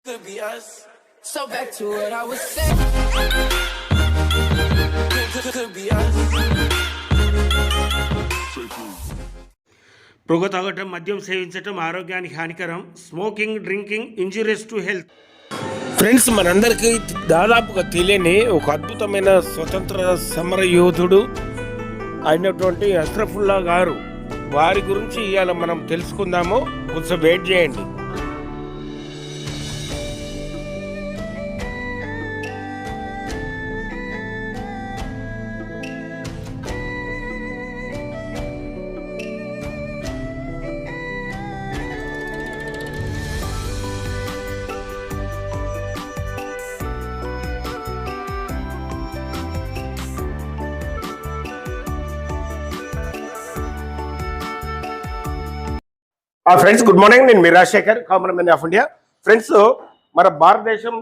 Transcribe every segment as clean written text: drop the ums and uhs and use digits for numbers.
Could be us. So back to what I was saying. Could be us. పొగ తాగటం, మద్యం సేవించటం ఆరోగ్యానికి హానికరం. Smoking, drinking injurious to health. Friends, మనందరికీ దాదాపుగా తెలియని ఒక అద్భుతమైన స్వతంత్ర సమర యోధుడు అయినటువంటి అష్రఫుల్లా గారు, వారి గురించి ఇవాళ మనం తెలుసుకుందాము. కొంచెం వెయిట్ చేయండి. Friends, good morning. నేను మీ Rajasekhar, common man of India. Friends, మన భారతదేశం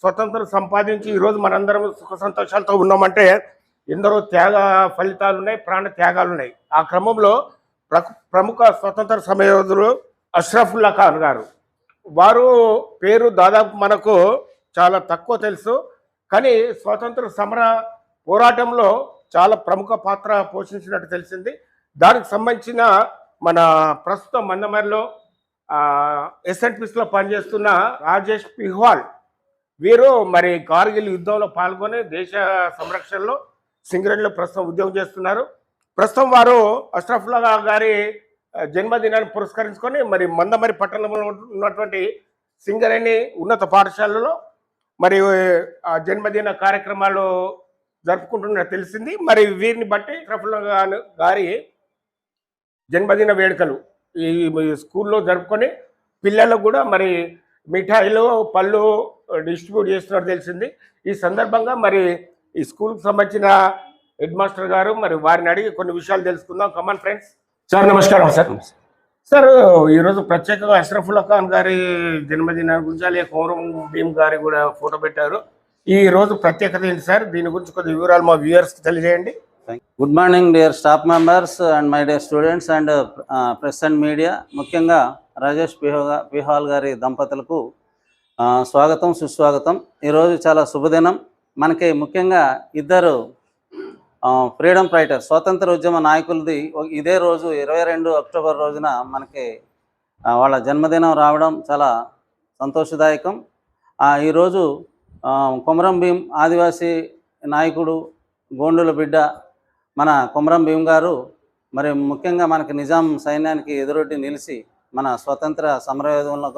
స్వతంత్రం సంపాదించి ఈరోజు మనందరం సుఖ సంతోషాలతో ఉన్నామంటే ఎందరో త్యాగ ఫలితాలు ఉన్నాయి, ప్రాణ త్యాగాలు ఉన్నాయి. ఆ క్రమంలో ప్రముఖ స్వతంత్ర సమరయోధుడు అష్రఫుల్లా ఖాన్ గారు, వారు పేరు దాదాపు మనకు చాలా తక్కువ తెలుసు, కానీ స్వతంత్ర సమర పోరాటంలో చాలా ప్రముఖ పాత్ర పోషించినట్టు తెలిసింది. దానికి సంబంధించిన మన ప్రస్తుతం మందమరిలో ఎస్ఎన్పిస్లో పనిచేస్తున్న రాజేష్ పిహ్వాల్, వీరు మరి కార్గిల్ యుద్ధంలో పాల్గొని దేశ సంరక్షణలో సింగరేణిలో ప్రస్తుతం ఉద్యోగం చేస్తున్నారు. ప్రస్తుతం వారు అష్రఫుల్లా గారి జన్మదినాన్ని పురస్కరించుకొని మరి మందమరి పట్టణంలో ఉన్నటువంటి సింగరేణి ఉన్నత పాఠశాలలో మరి ఆ జన్మదిన కార్యక్రమాలు జరుపుకుంటున్నట్టు తెలిసింది. మరి వీరిని బట్టి అష్రఫుల్లా గారి జన్మదిన వేడుకలు ఈ స్కూల్లో జరుపుకొని పిల్లలకు కూడా మరి మిఠాయిలు, పళ్ళు డిస్ట్రిబ్యూట్ చేస్తున్నట్టు తెలిసింది. ఈ సందర్భంగా మరి ఈ స్కూల్కి సంబంధించిన హెడ్ మాస్టర్ గారు, మరి వారిని అడిగి కొన్ని విషయాలు తెలుసుకుందాం. Come on friends. సార్ నమస్కారం. సార్, ఈరోజు ప్రత్యేకంగా అష్రఫుల్లా ఖాన్ గారి జన్మదినాన్ని గురించి, అలాగే కొమరం భీమ్ గారి కూడా ఫోటో పెట్టారు. ఈ రోజు ప్రత్యేకత ఏంటి సార్? దీని గురించి కొద్ది వివరాలు మా వ్యూవర్స్కి తెలియజేయండి. Good morning dear staff members and my dear students and press and media. ముఖ్యంగా రాజేష్ పిహాల్ గారి దంపతులకు స్వాగతం, సుస్వాగతం. ఈరోజు చాలా శుభదినం. మనకి ముఖ్యంగా ఇద్దరు ఫ్రీడమ్ ఫైటర్, స్వాతంత్ర ఉద్యమ నాయకులది ఇదే రోజు 22 అక్టోబర్ రోజున మనకి వాళ్ళ జన్మదినం రావడం చాలా సంతోషదాయకం. ఈరోజు కొమరం భీం ఆదివాసీ నాయకుడు, గోండుల బిడ్డ మన కొమరం భీమ్ గారు మరి ముఖ్యంగా మనకి నిజాం సైన్యానికి ఎదురొడ్డి నిలిచి మన స్వతంత్ర సమరయోధంలో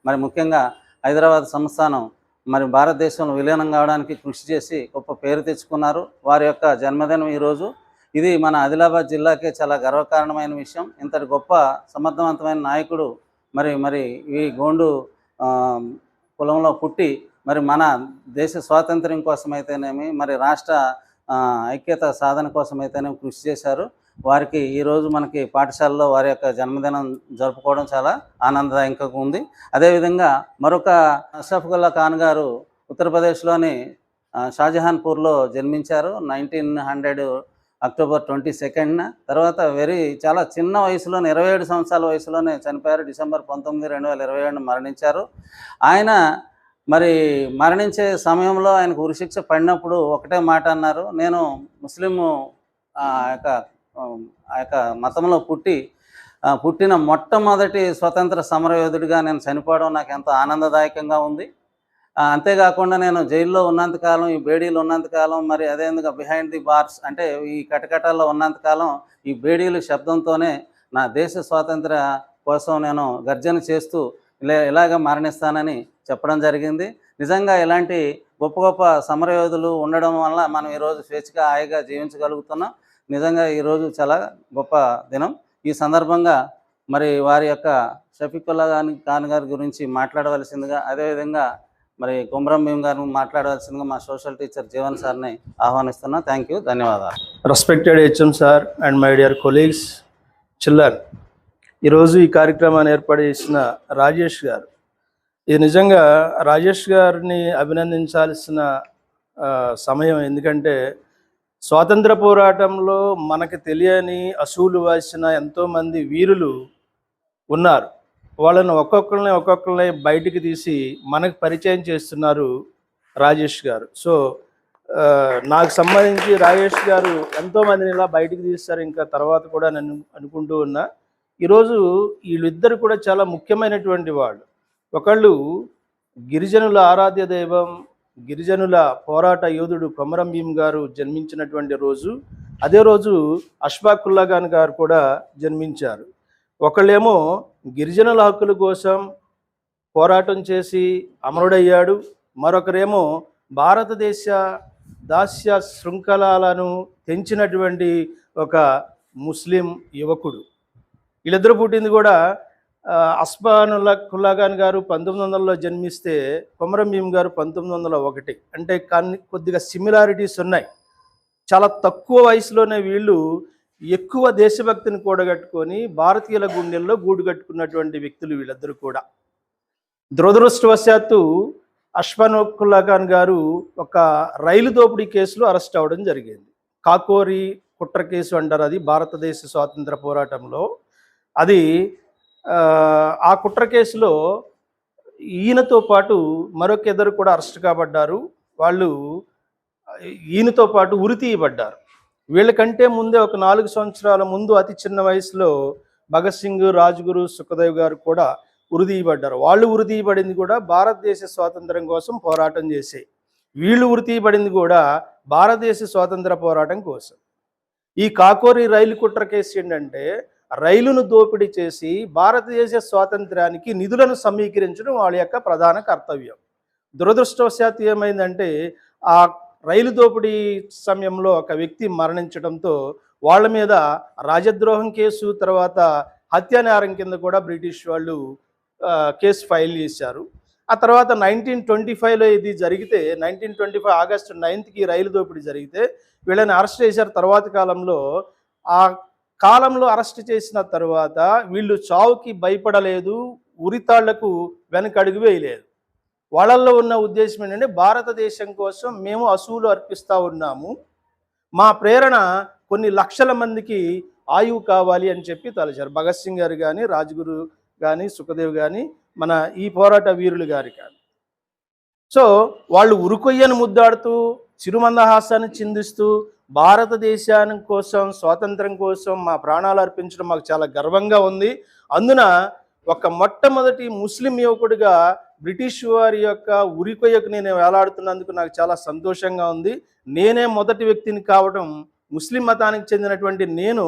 మరి ముఖ్యంగా హైదరాబాద్ సంస్థానం మరి భారతదేశంలో విలీనం కావడానికి కృషి చేసి గొప్ప పేరు తెచ్చుకున్నారు. వారి యొక్క జన్మదినం ఈరోజు. ఇది మన ఆదిలాబాద్ జిల్లాకే చాలా గర్వకారణమైన విషయం. ఇంతటి గొప్ప సమర్థవంతమైన నాయకుడు మరి ఈ గోండు కులంలో పుట్టి మరి మన దేశ స్వాతంత్ర్యం కోసమైతేనేమి, మరి రాష్ట్ర ఐక్యత సాధన కోసమైతేనే కృషి చేశారు. వారికి ఈరోజు మనకి పాఠశాలలో వారి యొక్క జన్మదినం జరుపుకోవడం చాలా ఆనందదాయకంగా ఉంది. అదేవిధంగా మరొక అష్రఫుల్లా ఖాన్ గారు ఉత్తరప్రదేశ్లోని షాజహాన్పూర్లో జన్మించారు 1900 అక్టోబర్ 22న. తర్వాత చాలా చిన్న వయసులోనే 27 సంవత్సరాల వయసులోనే చనిపోయారు. డిసెంబర్ 19, 2027 మరణించారు. ఆయన మరి మరణించే సమయంలో ఆయనకు ఉరిశిక్ష పడినప్పుడు ఒకటే మాట అన్నారు, నేను ముస్లిము ఆ యొక్క మతంలో పుట్టిన మొట్టమొదటి స్వతంత్ర సమరయోధుడిగా నేను చనిపోవడం నాకు ఎంతో ఆనందదాయకంగా ఉంది. అంతేకాకుండా నేను జైల్లో ఉన్నంతకాలం, ఈ బేడీలు ఉన్నంతకాలం, మరి అదేవిధంగా బిహైండ్ ది బార్స్ అంటే ఈ కటకటాల్లో ఉన్నంతకాలం ఈ బేడీలు శబ్దంతోనే నా దేశ స్వాతంత్ర కోసం నేను గర్జన చేస్తూ ఇలాగ మరణిస్తానని చెప్పడం జరిగింది. నిజంగా ఇలాంటి గొప్ప గొప్ప సమరయోధులు ఉండడం వల్ల మనం ఈరోజు స్వేచ్ఛగా హాయిగా జీవించగలుగుతున్నాం. నిజంగా ఈరోజు చాలా గొప్ప దినం. ఈ సందర్భంగా మరి వారి యొక్క షఫీకుల్లా ఖాన్ గారి గురించి మాట్లాడవలసిందిగా, అదేవిధంగా మరి కొమరం భీమ్ గారిని మాట్లాడవలసిందిగా మా సోషల్ టీచర్ జీవన్ సార్ని ఆహ్వానిస్తున్నా. థ్యాంక్ యూ, ధన్యవాదాలు. Respected HM sir and my dear colleagues, children, ఈరోజు ఈ కార్యక్రమాన్ని ఏర్పాటు చేసిన రాజేష్ గారు, ఇది నిజంగా రాజేష్ గారిని అభినందించాల్సిన సమయం. ఎందుకంటే స్వాతంత్ర పోరాటంలో మనకు తెలియని అసూలు వాసిన ఎంతోమంది వీరులు ఉన్నారు. వాళ్ళని ఒక్కొక్కరిని బయటికి తీసి మనకు పరిచయం చేస్తున్నారు రాజేష్ గారు. సో నాకు సంబంధించి రాజేష్ గారు ఎంతోమందిని ఇలా బయటికి తీస్తారు ఇంకా తర్వాత కూడా నేను అనుకుంటూ ఉన్నా. ఈరోజు వీళ్ళిద్దరు కూడా చాలా ముఖ్యమైనటువంటి వాళ్ళు. ఒకళ్ళు గిరిజనుల ఆరాధ్య దైవం, గిరిజనుల పోరాట యోధుడు కొమరం భీం గారు జన్మించినటువంటి రోజు. అదే రోజు అష్ఫాక్ ఉల్లా ఖాన్ గారు కూడా జన్మించారు. ఒకళ్ళేమో గిరిజనుల హక్కుల కోసం పోరాటం చేసి అమరుడయ్యాడు, మరొకరేమో భారతదేశ దాస్య శృంఖలాలను తెంచినటువంటి ఒక ముస్లిం యువకుడు. వీళ్ళిద్దరు పుట్టింది కూడా అష్ఫాక్ ఉల్లా ఖాన్ గారు 1900లో జన్మిస్తే కొమరం భీం గారు 1901. అంటే కానీ కొద్దిగా సిమిలారిటీస్ ఉన్నాయి. చాలా తక్కువ వయసులోనే వీళ్ళు ఎక్కువ దేశభక్తిని కూడగట్టుకొని భారతీయుల గుండెల్లో గూడు కట్టుకున్నటువంటి వ్యక్తులు వీళ్ళిద్దరూ కూడా. దురదృష్టవశాత్తు అష్ఫాక్ ఉల్లా ఖాన్ గారు ఒక రైలు దోపిడీ కేసులో అరెస్ట్ అవ్వడం జరిగింది. కాకోరి కుట్ర కేసు అంటారు, అది భారతదేశ స్వాతంత్ర పోరాటంలో. అది ఆ కుట్ర కేసులో ఈయనతో పాటు మరొక ఇద్దరు కూడా అరెస్ట్ కాబడ్డారు. వాళ్ళు ఈయనతో పాటు ఉరి తీయబడ్డారు. వీళ్ళకంటే ముందే ఒక 4 సంవత్సరాల ముందు అతి చిన్న వయసులో భగత్ సింగ్, రాజ్గురు, సుఖదేవ్ గారు కూడా ఉరితీయబడ్డారు. వాళ్ళు ఉరితీయబడింది కూడా భారతదేశ స్వాతంత్రం కోసం పోరాటం చేసే, వీళ్ళు ఉరితీయబడింది కూడా భారతదేశ స్వాతంత్ర పోరాటం కోసం. ఈ కాకోరి రైలు కుట్ర కేసు ఏంటంటే రైలును దోపిడీ చేసి భారతదేశ స్వాతంత్రానికి నిధులను సమీకరించడం వాళ్ళ యొక్క ప్రధాన కర్తవ్యం. దురదృష్టవశాత్తు ఏమైందంటే ఆ రైలు దోపిడీ సమయంలో ఒక వ్యక్తి మరణించడంతో వాళ్ళ మీద రాజద్రోహం కేసు, తర్వాత హత్యానేరం కింద కూడా బ్రిటిష్ వాళ్ళు కేసు ఫైల్ చేశారు. ఆ తర్వాత 1925లో ఇది జరిగితే 1925 ఆగస్టు 9కి రైలు దోపిడీ జరిగితే వీళ్ళని అరెస్ట్ చేశారు. తర్వాత కాలంలో ఆ కాలంలో అరెస్ట్ చేసిన తర్వాత వీళ్ళు చావుకి భయపడలేదు, ఉరితాళ్లకు వెనకడుగు వేయలేదు. వాళ్ళల్లో ఉన్న ఉద్దేశం ఏంటంటే భారతదేశం కోసం మేము అసూలు అర్పిస్తూ ఉన్నాము, మా ప్రేరణ కొన్ని లక్షల మందికి ఆయువు కావాలి అని చెప్పి తలచారు. భగత్ సింగ్ గారు కానీ, రాజ్గురు కానీ, సుఖదేవ్ కానీ, మన ఈ పోరాట వీరులు గారి కానీ. సో వాళ్ళు ఉరుకొయ్యను ముద్దాడుతూ చిరుమందహాసాన్ని చిందిస్తూ భారతదేశాని కోసం, స్వాతంత్రం కోసం మా ప్రాణాలు అర్పించడం మాకు చాలా గర్వంగా ఉంది. అందున ఒక మొట్టమొదటి ముస్లిం యువకుడిగా బ్రిటిష్ వారి యొక్క ఉరికొయ్యకు నేను వేలాడుతున్నందుకు నాకు చాలా సంతోషంగా ఉంది. నేనే మొదటి వ్యక్తిని కావడం, ముస్లిం మతానికి చెందినటువంటి నేను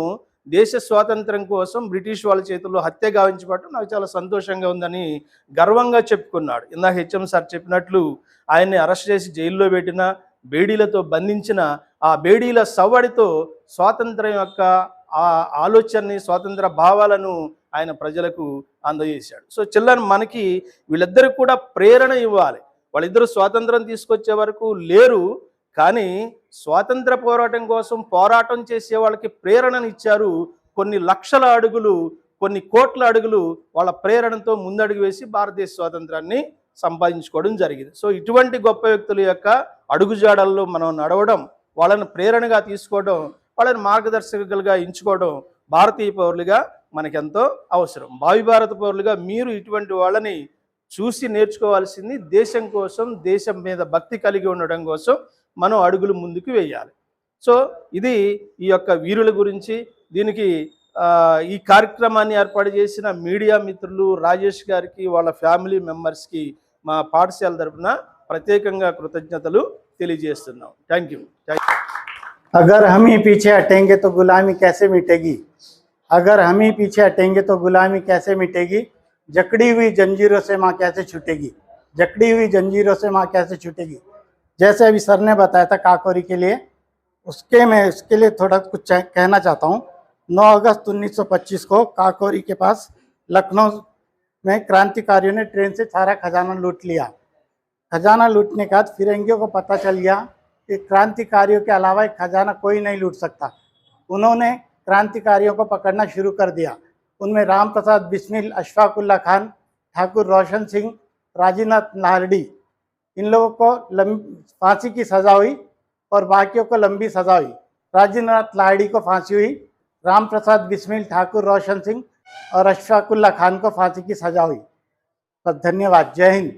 దేశ స్వాతంత్రం కోసం బ్రిటిష్ వాళ్ళ చేతుల్లో హత్య గావించబడటం నాకు చాలా సంతోషంగా ఉందని గర్వంగా చెప్పుకున్నాడు. ఇందాక హెచ్ఎం సార్ చెప్పినట్లు ఆయన్ని అరెస్ట్ చేసి జైల్లో పెట్టిన, బేడీలతో బంధించిన, ఆ బేడీల సవ్వడితో స్వాతంత్రం యొక్క ఆ ఆలోచనని, స్వాతంత్ర భావాలను ఆయన ప్రజలకు అందజేశాడు. సో చిల్లర మనకి వీళ్ళిద్దరికి కూడా ప్రేరణ ఇవ్వాలి. వాళ్ళిద్దరూ స్వాతంత్రం తీసుకొచ్చే వరకు లేరు, కానీ స్వాతంత్ర పోరాటం కోసం పోరాటం చేసే వాళ్ళకి ప్రేరణను ఇచ్చారు. కొన్ని లక్షల అడుగులు, కొన్ని కోట్ల అడుగులు వాళ్ళ ప్రేరణతో ముందడుగు వేసి భారతదేశ స్వాతంత్రాన్ని సంపాదించుకోవడం జరిగింది. సో ఇటువంటి గొప్ప వ్యక్తుల యొక్క అడుగుజాడల్లో మనం నడవడం, వాళ్ళని ప్రేరణగా తీసుకోవడం, వాళ్ళని మార్గదర్శకులుగా ఎంచుకోవడం భారతీయ పౌరులుగా మనకెంతో అవసరం. భావి భారత పౌరులుగా మీరు ఇటువంటి వాళ్ళని చూసి నేర్చుకోవాల్సింది. దేశం కోసం, దేశం మీద భక్తి కలిగి ఉండడం కోసం మనం అడుగులు ముందుకు వేయాలి. సో ఇది ఈ యొక్క వీరుల గురించి. దీనికి ఈ కార్యక్రమాన్ని ఏర్పాటు చేసిన మీడియా మిత్రులు రాజేష్ గారికి, వాళ్ళ ఫ్యామిలీ మెంబర్స్కి మా పాఠశాల తరఫున ప్రత్యేకంగా కృతజ్ఞతలు తెలియజేస్తున్నాం. Thank you. अगर हम ही पीछे हटेंगे तो गुलामी कैसे मिटेगी, अगर हम ही पीछे हटेंगे तो गुलामी कैसे मिटेगी, जकड़ी हुई जंजीरों से माँ कैसे छूटेगी, जकड़ी हुई जंजीरों से माँ कैसे छूटेगी। जैसे अभी सर ने बताया था काकोरी के लिए, मैं उसके लिए थोड़ा कुछ कहना चाहता हूँ। 9 अगस्त 1925 को काकोरी के पास लखनऊ में क्रांतिकारियों ने ट्रेन से सारा खजाना लूट लिया। खजाना लूटने के बाद फिरंगियों को पता चल गया कि क्रांतिकारियों के अलावा एक खजाना कोई नहीं लूट सकता। उन्होंने क्रांतिकारियों को पकड़ना शुरू कर दिया। उनमें राम प्रसाद बिस्मिल, अशफाक उल्ला खान, ठाकुर रोशन सिंह, राजीनाथ लाहड़ी, इन लोगों को फांसी की सज़ा हुई और बाकियों को लंबी सज़ा हुई। राजीनाथ लाहड़ी को फांसी हुई, राम प्रसाद बिस्मिल, ठाकुर रोशन सिंह, और अशफाकुल्ला खान को फांसी की सजा हुई। बस धन्यवाद। जय हिंद।